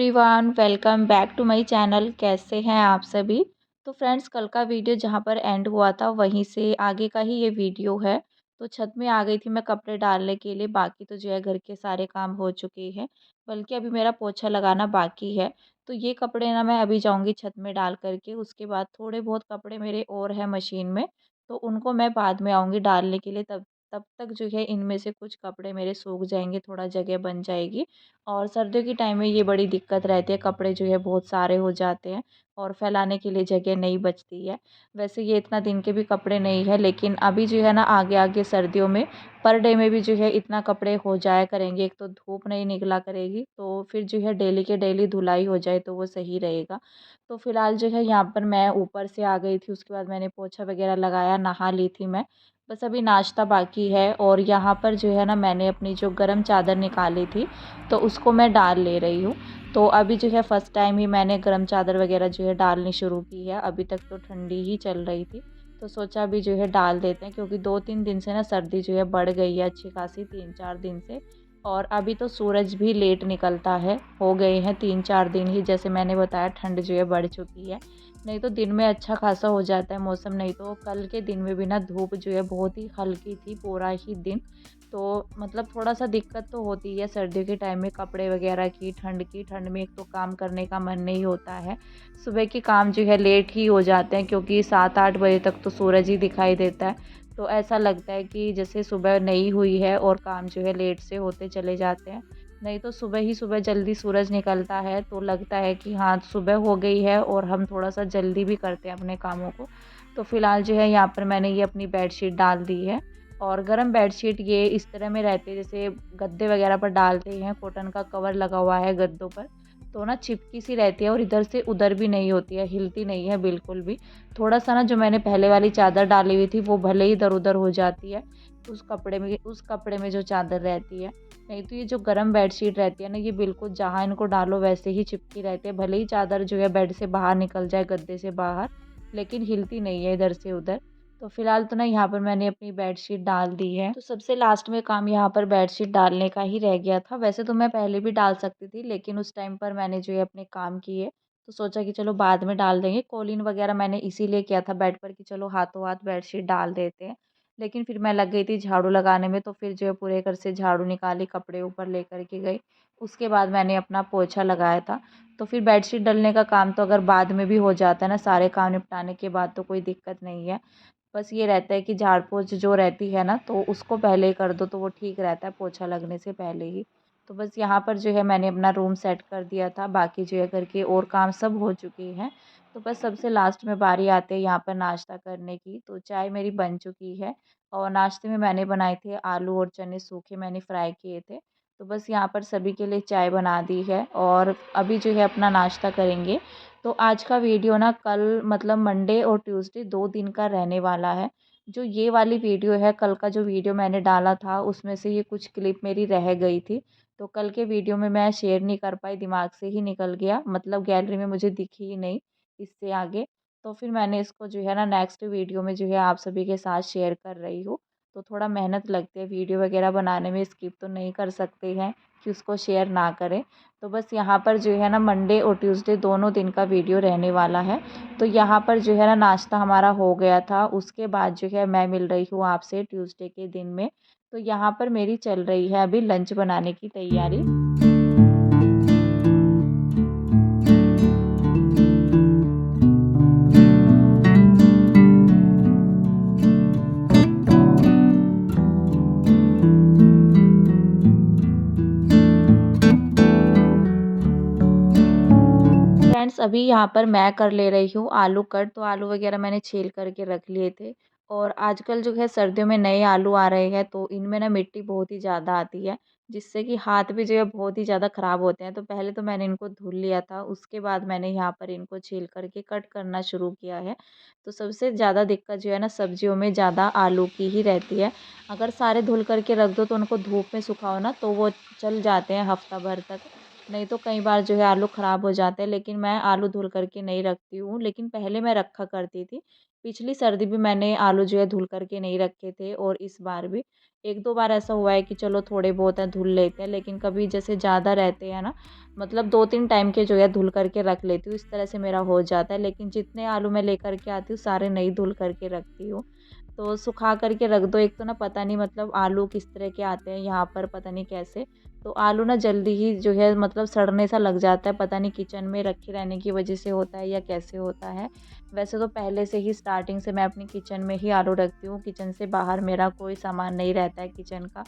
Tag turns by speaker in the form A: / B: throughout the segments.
A: Everyone, welcome back to my channel. कैसे हैं आप सभी। तो फ्रेंड्स, कल का वीडियो जहां पर एंड हुआ था वहीं से आगे का ही ये वीडियो है। तो छत में आ गई थी मैं कपड़े डालने के लिए। बाकी तो जो है घर के सारे काम हो चुके हैं, बल्कि अभी मेरा पोछा लगाना बाकी है। तो ये कपड़े ना मैं अभी जाऊंगी छत में डाल करके। उसके बाद थोड़े बहुत कपड़े मेरे और हैं मशीन में, तो उनको मैं बाद में आऊँगी डालने के लिए। तब तब तक जो है इनमें से कुछ कपड़े मेरे सूख जाएंगे, थोड़ा जगह बन जाएगी। और सर्दियों के टाइम में ये बड़ी दिक्कत रहती है, कपड़े जो है बहुत सारे हो जाते हैं और फैलाने के लिए जगह नहीं बचती है। वैसे ये इतना दिन के भी कपड़े नहीं है, लेकिन अभी जो है ना आगे आगे सर्दियों में पर डे में भी जो है इतना कपड़े हो जाया करेंगे। एक तो धूप नहीं निकला करेगी, तो फिर जो है डेली के डेली धुलाई हो जाए तो वो सही रहेगा। तो फिलहाल जो है यहाँ पर मैं ऊपर से आ गई थी। उसके बाद मैंने पोछा वगैरह लगाया, नहा ली थी मैं। बस अभी नाश्ता बाकी है। और यहाँ पर जो है ना मैंने अपनी जो गर्म चादर निकाली थी, तो उसको मैं डाल ले रही हूँ। तो अभी जो है फ़र्स्ट टाइम ही मैंने गर्म चादर वगैरह जो है डालनी शुरू की है। अभी तक तो ठंडी ही चल रही थी, तो सोचा अभी जो है डाल देते हैं, क्योंकि 2-3 दिन से ना सर्दी जो है बढ़ गई है अच्छी खासी, 3-4 दिन से। और अभी तो सूरज भी लेट निकलता है, हो गए हैं 3-4 दिन ही। जैसे मैंने बताया, ठंड जो है बढ़ चुकी है। नहीं तो दिन में अच्छा खासा हो जाता है मौसम। नहीं तो कल के दिन में भी ना धूप जो है बहुत ही हल्की थी पूरा ही दिन। तो मतलब थोड़ा सा दिक्कत तो होती है सर्दियों के टाइम में कपड़े वगैरह की। ठंड में एक तो काम करने का मन नहीं होता है। सुबह के काम जो है लेट ही हो जाते हैं, क्योंकि 7-8 बजे तक तो सूरज ही दिखाई देता है। तो ऐसा लगता है कि जैसे सुबह नहीं हुई है और काम जो है लेट से होते चले जाते हैं। नहीं तो सुबह ही सुबह जल्दी सूरज निकलता है तो लगता है कि हाँ सुबह हो गई है, और हम थोड़ा सा जल्दी भी करते हैं अपने कामों को। तो फिलहाल जो है यहाँ पर मैंने ये अपनी बेडशीट डाल दी है। और गर्म बेडशीट ये इस तरह में रहती है, जैसे गद्दे वगैरह पर डालते हैं, कॉटन का कवर लगा हुआ है गद्दों पर। तो ना चिपकी सी रहती है और इधर से उधर भी नहीं होती है, हिलती नहीं है बिल्कुल भी। थोड़ा सा ना जो मैंने पहले वाली चादर डाली हुई थी वो भले ही इधर उधर हो जाती है उस कपड़े में जो चादर रहती है। नहीं तो ये जो गर्म बेडशीट रहती है ना, ये बिल्कुल जहाँ इनको डालो वैसे ही चिपकी रहती है। भले ही चादर जो है बेड से बाहर निकल जाए, गद्दे से बाहर, लेकिन हिलती नहीं है इधर से उधर। तो फिलहाल तो ना यहाँ पर मैंने अपनी बेडशीट डाल दी है। तो सबसे लास्ट में काम यहाँ पर बेडशीट डालने का ही रह गया था। वैसे तो मैं पहले भी डाल सकती थी, लेकिन उस टाइम पर मैंने जो है अपने काम किए, तो सोचा कि चलो बाद में डाल देंगे। कॉलिन वगैरह मैंने इसीलिए किया था बेड पर कि चलो हाथों हाथ बेडशीट डाल देते हैं। लेकिन फिर मैं लग गई थी झाड़ू लगाने में, तो फिर जो है पूरे घर से झाड़ू निकाली, कपड़े ऊपर लेकर के गई। उसके बाद मैंने अपना पोछा लगाया था। तो फिर बेडशीट डलने का काम तो अगर बाद में भी हो जाता है ना, सारे काम निपटाने के बाद, तो कोई दिक्कत नहीं है। बस ये रहता है कि झाड़ पोंछ जो रहती है ना, तो उसको पहले ही कर दो तो वो ठीक रहता है पोछा लगने से पहले ही। तो बस यहाँ पर जो है मैंने अपना रूम सेट कर दिया था। बाकी जो है घर के और काम सब हो चुके हैं। तो बस सबसे लास्ट में बारी आती है यहाँ पर नाश्ता करने की। तो चाय मेरी बन चुकी है। और नाश्ते में मैंने बनाए थे आलू और चने, सूखे मैंने फ्राई किए थे। तो बस यहाँ पर सभी के लिए चाय बना दी है और अभी जो है अपना नाश्ता करेंगे। तो आज का वीडियो ना कल मतलब मंडे और ट्यूसडे 2 दिन का रहने वाला है। जो ये वाली वीडियो है, कल का जो वीडियो मैंने डाला था उसमें से ये कुछ क्लिप मेरी रह गई थी। तो कल के वीडियो में मैं शेयर नहीं कर पाई, दिमाग से ही निकल गया, मतलब गैलरी में मुझे दिखी ही नहीं इससे आगे। तो फिर मैंने इसको जो है ना नेक्स्ट वीडियो में जो है आप सभी के साथ शेयर कर रही हूँ। तो थोड़ा मेहनत लगती है वीडियो वगैरह बनाने में, स्किप तो नहीं कर सकते हैं कि उसको शेयर ना करें। तो बस यहाँ पर जो है ना मंडे और ट्यूसडे दोनों दिन का वीडियो रहने वाला है। तो यहाँ पर जो है ना नाश्ता हमारा हो गया था। उसके बाद जो है मैं मिल रही हूँ आपसे ट्यूसडे के दिन में। तो यहाँ पर मेरी चल रही है अभी लंच बनाने की तैयारी। फ्रेंड्स, अभी यहाँ पर मैं कर ले रही हूँ आलू कट। तो आलू वगैरह मैंने छील करके रख लिए थे। और आजकल जो है सर्दियों में नए आलू आ रहे हैं, तो इनमें ना मिट्टी बहुत ही ज़्यादा आती है, जिससे कि हाथ भी जो है बहुत ही ज़्यादा ख़राब होते हैं। तो पहले तो मैंने इनको धुल लिया था, उसके बाद मैंने यहाँ पर इनको छील करके कट करना शुरू किया है। तो सबसे ज़्यादा दिक्कत जो है ना सब्जियों में ज़्यादा आलू की ही रहती है। अगर सारे धुल करके रख दो तो उनको धूप में सुखाओ ना, तो वो चल जाते हैं हफ्ता भर तक। नहीं तो कई बार जो है आलू ख़राब हो जाते हैं। लेकिन मैं आलू धुल करके नहीं रखती हूँ, लेकिन पहले मैं रखा करती थी। पिछली सर्दी भी मैंने आलू जो है धुल करके नहीं रखे थे और इस बार भी 1-2 बार ऐसा हुआ है कि चलो थोड़े बहुत हैं धुल लेते हैं, लेकिन कभी जैसे ज़्यादा रहते हैं ना, मतलब 2-3 टाइम के जो है धुल करके रख लेती हूँ, इस तरह से मेरा हो जाता है। लेकिन जितने आलू मैं लेकर के आती हूँ सारे नहीं धुल करके रखती हूँ। तो सुखा करके रख दो, एक तो ना पता नहीं मतलब आलू किस तरह के आते हैं यहाँ पर पता नहीं कैसे, तो आलू ना जल्दी ही जो है मतलब सड़ने सा लग जाता है, पता नहीं किचन में रखे रहने की वजह से होता है या कैसे होता है। वैसे तो पहले से ही स्टार्टिंग से मैं अपनी किचन में ही आलू रखती हूँ, किचन से बाहर मेरा कोई सामान नहीं रहता है किचन का।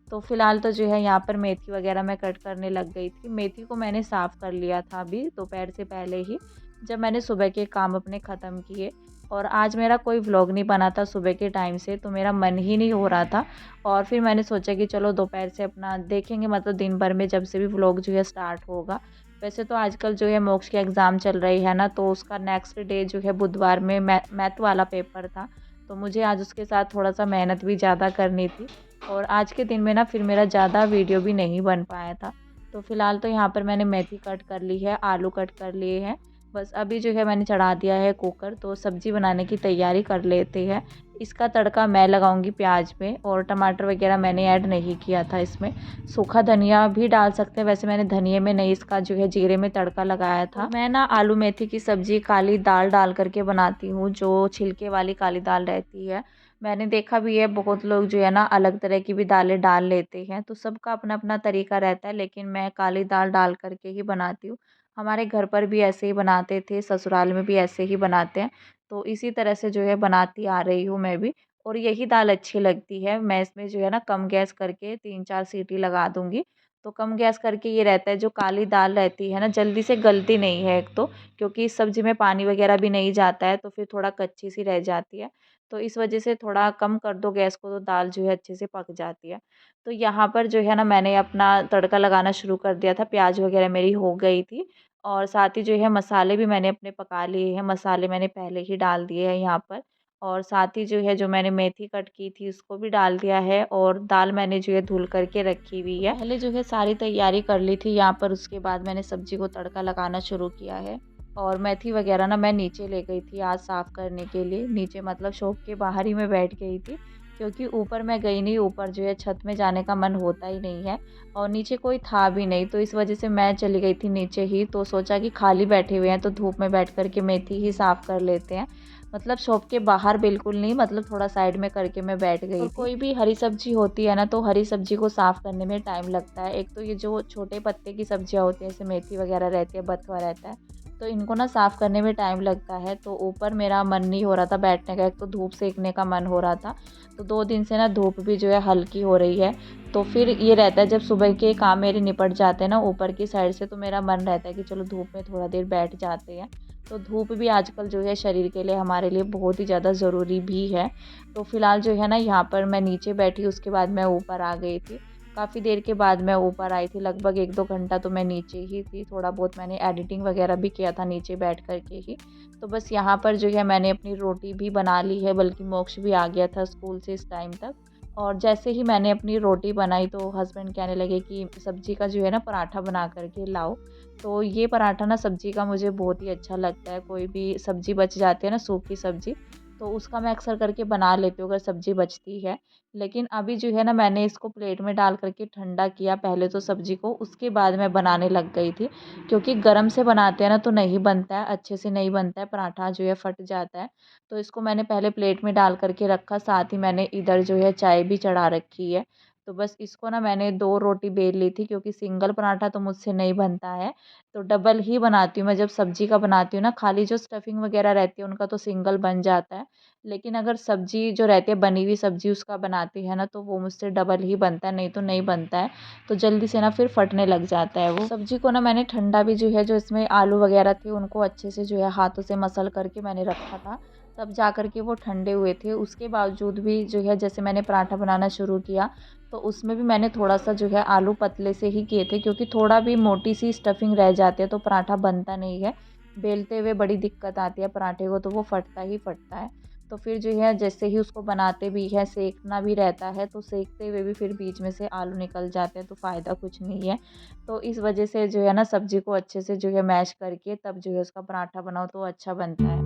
A: तो फ़िलहाल तो जो है यहाँ पर मेथी वगैरह मैं कट करने लग गई थी। मेथी को मैंने साफ़ कर लिया था अभी दोपहर से पहले ही, जब मैंने सुबह के काम अपने ख़त्म किए। और आज मेरा कोई व्लॉग नहीं बना था सुबह के टाइम से, तो मेरा मन ही नहीं हो रहा था। और फिर मैंने सोचा कि चलो दोपहर से अपना देखेंगे, मतलब दिन भर में जब से भी व्लॉग जो है स्टार्ट होगा। वैसे तो आजकल जो है मोक्ष के एग्ज़ाम चल रही है ना, तो उसका नेक्स्ट डे जो है बुधवार में मैथ वाला पेपर था। तो मुझे आज उसके साथ थोड़ा-सा मेहनत भी ज़्यादा करनी थी और आज के दिन में ना फिर मेरा ज़्यादा वीडियो भी नहीं बन पाया था। तो फ़िलहाल तो यहाँ पर मैंने मेथी कट कर ली है, आलू कट कर लिए हैं। बस अभी जो है मैंने चढ़ा दिया है कुकर, तो सब्ज़ी बनाने की तैयारी कर लेते हैं। इसका तड़का मैं लगाऊंगी प्याज में, और टमाटर वगैरह मैंने ऐड नहीं किया था इसमें। सूखा धनिया भी डाल सकते हैं, वैसे मैंने धनिये में नहीं, इसका जो है जीरे में तड़का लगाया था। मैं ना आलू मेथी की सब्ज़ी काली दाल डाल करके बनाती हूँ, जो छिलके वाली काली दाल रहती है। मैंने देखा भी है बहुत लोग जो है ना अलग तरह की भी दालें डाल लेते हैं, तो सबका अपना अपना तरीका रहता है, लेकिन मैं काली दाल डाल करके ही बनाती हूँ। हमारे घर पर भी ऐसे ही बनाते थे, ससुराल में भी ऐसे ही बनाते हैं, तो इसी तरह से जो है बनाती आ रही हूँ मैं भी। और यही दाल अच्छी लगती है। मैं इसमें जो है ना कम गैस करके 3-4 सीटी लगा दूँगी। तो कम गैस करके ये रहता है, जो काली दाल रहती है ना जल्दी से गलती नहीं है एक तो, क्योंकि इस सब्ज़ी में पानी वग़ैरह भी नहीं जाता है, तो फिर थोड़ा कच्ची सी रह जाती है। तो इस वज़ह से थोड़ा कम कर दो गैस को, तो दाल जो है अच्छे से पक जाती है। तो यहाँ पर जो है ना मैंने अपना तड़का लगाना शुरू कर दिया था, प्याज़ वग़ैरह मेरी हो गई थी। और साथ ही जो है मसाले भी मैंने अपने पका लिए हैं, मसाले मैंने पहले ही डाल दिए हैं यहाँ पर। और साथ ही जो है जो मैंने मेथी कट की थी उसको भी डाल दिया है, और दाल मैंने जो है धुल करके रखी हुई है। पहले जो है सारी तैयारी कर ली थी यहाँ पर, उसके बाद मैंने सब्ज़ी को तड़का लगाना शुरू किया है। और मेथी वगैरह ना मैं नीचे ले गई थी आज साफ़ करने के लिए, नीचे मतलब शॉप के बाहर ही मैं बैठ गई थी, क्योंकि ऊपर मैं गई नहीं, ऊपर जो है छत में जाने का मन होता ही नहीं है। और नीचे कोई था भी नहीं, तो इस वजह से मैं चली गई थी नीचे ही। तो सोचा कि खाली बैठे हुए हैं तो धूप में बैठ कर के मेथी ही साफ़ कर लेते हैं। मतलब शॉप के बाहर बिल्कुल नहीं, मतलब थोड़ा साइड में करके मैं बैठ गई थी। कोई भी हरी सब्जी होती है ना, तो हरी सब्जी को साफ़ करने में टाइम लगता है। एक तो ये जो छोटे पत्ते की सब्जियां होती हैं, जैसे मेथी वगैरह रहती है, बथुआ रहता है, तो इनको ना साफ़ करने में टाइम लगता है। तो ऊपर मेरा मन नहीं हो रहा था बैठने का, एक तो धूप सेकने का मन हो रहा था। तो 2 दिन से ना धूप भी जो है हल्की हो रही है। तो फिर ये रहता है जब सुबह के काम मेरे निपट जाते हैं ना ऊपर की साइड से, तो मेरा मन रहता है कि चलो धूप में थोड़ा देर बैठ जाते हैं। तो धूप भी आजकल जो है शरीर के लिए हमारे लिए बहुत ही ज़्यादा ज़रूरी भी है। तो फ़िलहाल जो है ना यहाँ पर मैं नीचे बैठी, उसके बाद मैं ऊपर आ गई थी। काफ़ी देर के बाद मैं ऊपर आई थी, लगभग 1-2 घंटा तो मैं नीचे ही थी। थोड़ा बहुत मैंने एडिटिंग वगैरह भी किया था नीचे बैठ कर के ही। तो बस यहाँ पर जो है मैंने अपनी रोटी भी बना ली है, बल्कि मोक्ष भी आ गया था स्कूल से इस टाइम तक। और जैसे ही मैंने अपनी रोटी बनाई, तो हस्बैंड कहने लगे कि सब्ज़ी का जो है ना पराठा बना कर के लाओ। तो ये पराठा ना सब्ज़ी का मुझे बहुत ही अच्छा लगता है। कोई भी सब्ज़ी बच जाती है ना, सूखी सब्ज़ी, तो उसका मैं अक्सर करके बना लेती हूँ अगर सब्ज़ी बचती है। लेकिन अभी जो है ना मैंने इसको प्लेट में डाल कर के ठंडा किया पहले तो सब्ज़ी को, उसके बाद मैं बनाने लग गई थी। क्योंकि गरम से बनाते हैं ना तो नहीं बनता है, अच्छे से नहीं बनता है, पराठा जो है फट जाता है। तो इसको मैंने पहले प्लेट में डाल कर के रखा, साथ ही मैंने इधर जो है चाय भी चढ़ा रखी है। तो बस इसको ना मैंने 2 रोटी बेल ली थी, क्योंकि सिंगल पराठा तो मुझसे नहीं बनता है, तो डबल ही बनाती हूँ मैं जब सब्ज़ी का बनाती हूँ ना। खाली जो स्टफिंग वगैरह रहती है उनका तो सिंगल बन जाता है, लेकिन अगर सब्ज़ी जो रहती है बनी हुई सब्ज़ी उसका बनाती है ना, तो वो मुझसे डबल ही बनता है, नहीं तो नहीं बनता है। तो जल्दी से ना फिर फटने लग जाता है वो। सब्ज़ी को ना मैंने ठंडा भी जो है, जो इसमें आलू वगैरह थे उनको अच्छे से जो है हाथों से मसल करके मैंने रखा था, तब जा कर के वो ठंडे हुए थे। उसके बावजूद भी जो है जैसे मैंने पराठा बनाना शुरू किया, तो उसमें भी मैंने थोड़ा-सा जो है आलू पतले से ही किए थे, क्योंकि थोड़ा भी मोटी सी स्टफिंग रह जाती है तो पराठा बनता नहीं है। बेलते हुए बड़ी दिक्कत आती है पराठे को, तो वो फटता ही फटता है। तो फिर जो है जैसे ही उसको बनाते भी हैं, सेकना भी रहता है, तो सेकते हुए भी फिर बीच में से आलू निकल जाते हैं, तो फ़ायदा कुछ नहीं है। तो इस वजह से जो है ना सब्ज़ी को अच्छे से जो है मैश करके तब जो है उसका पराठा बनाओ तो अच्छा बनता है।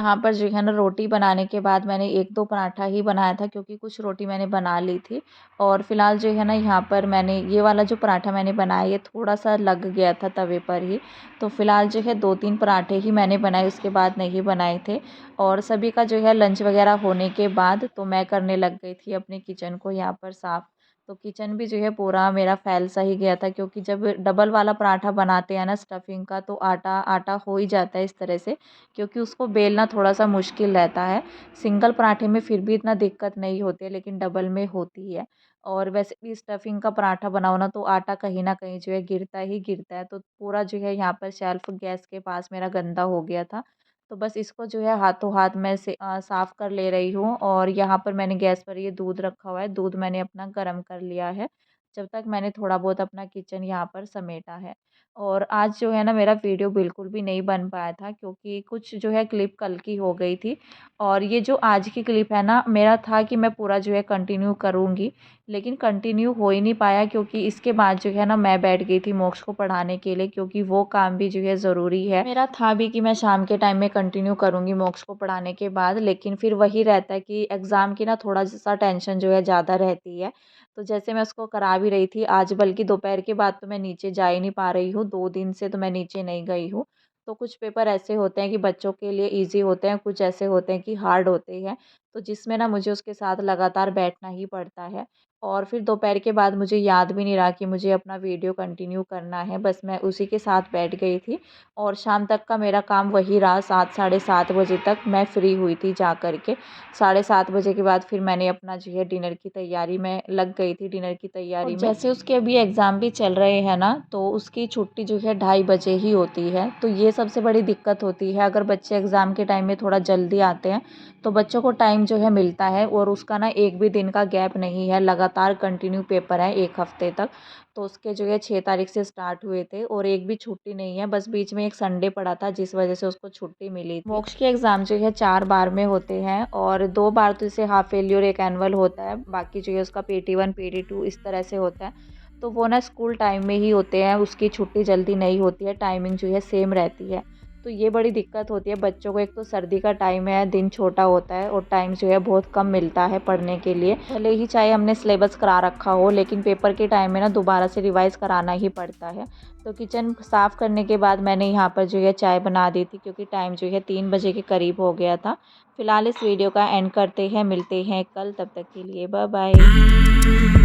A: यहाँ पर जो है ना रोटी बनाने के बाद मैंने 1-2 पराठा ही बनाया था, क्योंकि कुछ रोटी मैंने बना ली थी। और फ़िलहाल जो है ना यहाँ पर मैंने ये वाला जो पराठा मैंने बनाया ये थोड़ा-सा लग गया था तवे पर ही। तो फ़िलहाल जो है 2-3 पराठे ही मैंने बनाए, उसके बाद नहीं बनाए थे। और सभी का जो है लंच वग़ैरह होने के बाद तो मैं करने लग गई थी अपने किचन को यहाँ पर साफ़। तो किचन भी जो है पूरा मेरा फैल सा ही गया था, क्योंकि जब डबल वाला पराठा बनाते हैं ना स्टफिंग का, तो आटा आटा हो ही जाता है इस तरह से, क्योंकि उसको बेलना थोड़ा-सा मुश्किल रहता है। सिंगल पराठे में फिर भी इतना दिक्कत नहीं होती है, लेकिन डबल में होती है। और वैसे भी स्टफिंग का पराठा बनाओ ना तो आटा कहीं न कहीं जो है गिरता ही गिरता है। तो पूरा जो है यहाँ पर शेल्फ़ गैस के पास मेरा गंदा हो गया था। तो बस इसको जो है हाथों हाथ मैं से साफ़ कर ले रही हूँ। और यहाँ पर मैंने गैस पर ये दूध रखा हुआ है, दूध मैंने अपना गरम कर लिया है, जब तक मैंने थोड़ा बहुत अपना किचन यहाँ पर समेटा है। और आज जो है ना मेरा वीडियो बिल्कुल भी नहीं बन पाया था, क्योंकि कुछ जो है क्लिप कल की हो गई थी। और ये जो आज की क्लिप है ना, मेरा था कि मैं पूरा जो है कंटिन्यू करूँगी, लेकिन कंटिन्यू हो ही नहीं पाया, क्योंकि इसके बाद जो है ना मैं बैठ गई थी मोक्ष को पढ़ाने के लिए, क्योंकि वो काम भी जो है ज़रूरी है। मेरा था भी कि मैं शाम के टाइम में कंटिन्यू करूँगी मोक्ष को पढ़ाने के बाद, लेकिन फिर वही रहता है कि एग्ज़ाम की ना थोड़ा-सा टेंशन जो है ज़्यादा रहती है। तो जैसे मैं उसको करा भी रही थी आज, बल्कि दोपहर के बाद तो मैं नीचे जा ही नहीं पा रही हूँ, 2 दिन से तो मैं नीचे नहीं गई हूँ। तो कुछ पेपर ऐसे होते हैं कि बच्चों के लिए ईज़ी होते हैं, कुछ ऐसे होते हैं कि हार्ड होते हैं, तो जिसमें ना मुझे उसके साथ लगातार बैठना ही पड़ता है। और फिर दोपहर के बाद मुझे याद भी नहीं रहा कि मुझे अपना वीडियो कंटिन्यू करना है, बस मैं उसी के साथ बैठ गई थी। और शाम तक का मेरा काम वही रहा, 7 साढ़े 7 बजे तक मैं फ्री हुई थी जा कर के। साढ़े 7 बजे के बाद फिर मैंने अपना जो है डिनर की तैयारी में लग गई थी, डिनर की तैयारी में। जैसे उसके अभी एग्ज़ाम भी चल रहे हैं ना, तो उसकी छुट्टी जो है 2:30 बजे ही होती है, तो ये सबसे बड़ी दिक्कत होती है। अगर बच्चे एग्ज़ाम के टाइम में थोड़ा जल्दी आते हैं, तो बच्चों को टाइम जो है मिलता है, और उसका ना एक भी दिन का गैप नहीं है, लगातार कंटिन्यू पेपर है 1 हफ़्ते तक। तो उसके जो है 6 तारीख से स्टार्ट हुए थे, और एक भी छुट्टी नहीं है, बस बीच में एक संडे पड़ा था जिस वजह से उसको छुट्टी मिली थी। मोक्ष के एग्ज़ाम जो है 4 बार में होते हैं, और 2 बार तो इसे हाफ ईयरली और एक एनुअल होता है, बाकी जो है उसका PT1 PT2 इस तरह से होता है। तो वो ना स्कूल टाइम में ही होते हैं, उसकी छुट्टी जल्दी नहीं होती है, टाइमिंग जो है सेम रहती है। तो ये बड़ी दिक्कत होती है बच्चों को, एक तो सर्दी का टाइम है, दिन छोटा होता है, और टाइम जो है बहुत कम मिलता है पढ़ने के लिए। भले ही चाहे हमने सिलेबस करा रखा हो, लेकिन पेपर के टाइम में ना दोबारा से रिवाइज़ कराना ही पड़ता है। तो किचन साफ़ करने के बाद मैंने यहाँ पर जो है चाय बना दी थी, क्योंकि टाइम जो है 3 बजे के करीब हो गया था। फिलहाल इस वीडियो का एंड करते हैं, मिलते हैं कल, तब तक के लिए बाय बाय।